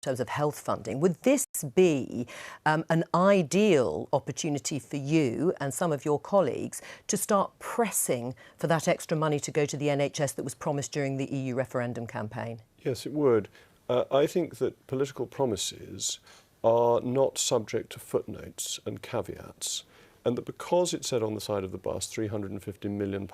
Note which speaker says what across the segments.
Speaker 1: terms of health funding. Would this be an ideal opportunity for you and some of your colleagues to start pressing for that extra money to go to the NHS that was promised during the EU referendum campaign?
Speaker 2: Yes, it would. I think that political promises are not subject to footnotes and caveats, and that because it said on the side of the bus £350 million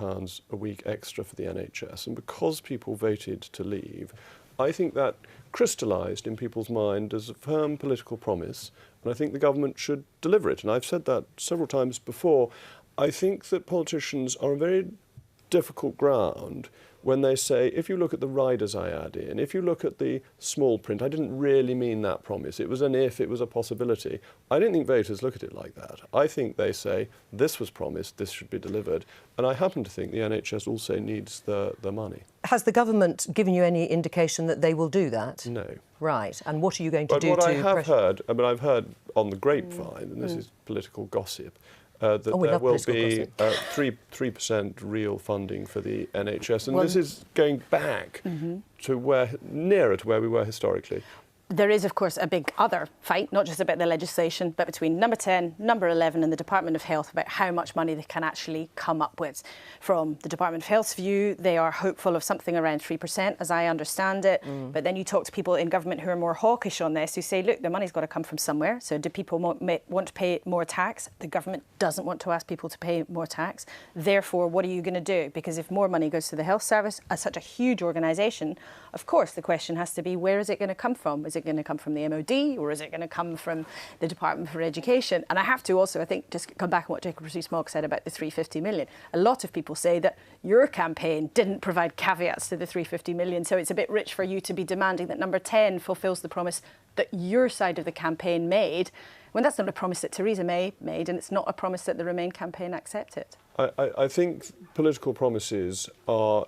Speaker 2: a week extra for the NHS, and because people voted to leave, I think that crystallised in people's mind as a firm political promise, and I think the government should deliver it. And I've said that several times before. I think that politicians are a very difficult ground when they say, if you look at the riders I add in, if you look at the small print, I didn't really mean that promise. It was an if, it was a possibility. I don't think voters look at it like that. I think they say, this was promised, this should be delivered. And I happen to think the NHS also needs the money. Has
Speaker 1: the government given you any indication that they will do that?
Speaker 2: No.
Speaker 1: Right. And what are you going to do to...
Speaker 2: But what I have heard, I mean, I've heard on the grapevine, and this is political gossip, that there will be 3% real funding for the NHS. And this is going back to nearer to where we were historically.
Speaker 3: There is, of course, a big other fight, not just about the legislation, but between number 10, number 11 and the Department of Health about how much money they can actually come up with. From the Department of Health's view, they are hopeful of something around 3%, as I understand it. But then you talk to people in government who are more hawkish on this, who say, look, the money's got to come from somewhere. So do people want to pay more tax? The government doesn't want to ask people to pay more tax. Therefore, what are you going to do? Because if more money goes to the health service, as such a huge organisation, of course, the question has to be, where is it going to come from? Is it going to come from the MOD, or is it going to come from the Department for Education? And I have to also, I think, just come back on what Rees Mogg said about the 350 million. A lot of people say that your campaign didn't provide caveats to the 350 million, so it's a bit rich for you to be demanding that number 10 fulfills the promise that your side of the campaign made, when that's not a promise that Theresa May made, and it's not a promise that the Remain campaign accepted.
Speaker 2: I think political promises are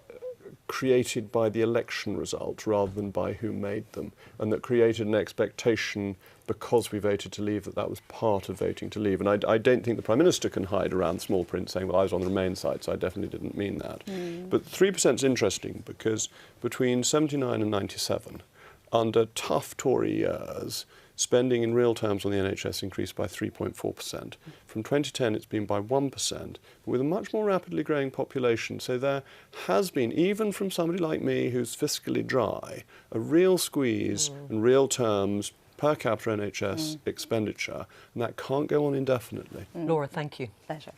Speaker 2: created by the election result rather than by who made them, and that created an expectation because we voted to leave that was part of voting to leave. And I don't think the Prime Minister can hide around small print saying, well, I was on the Remain side, so I definitely didn't mean that. But 3% is interesting because between 79 and 97, under tough Tory years, spending in real terms on the NHS increased by 3.4%. From 2010, it's been by 1%, but with a much more rapidly growing population. So there has been, even from somebody like me who's fiscally dry, a real squeeze in real terms per capita NHS expenditure, and that can't go on indefinitely.
Speaker 1: Laura, thank you.
Speaker 3: Pleasure.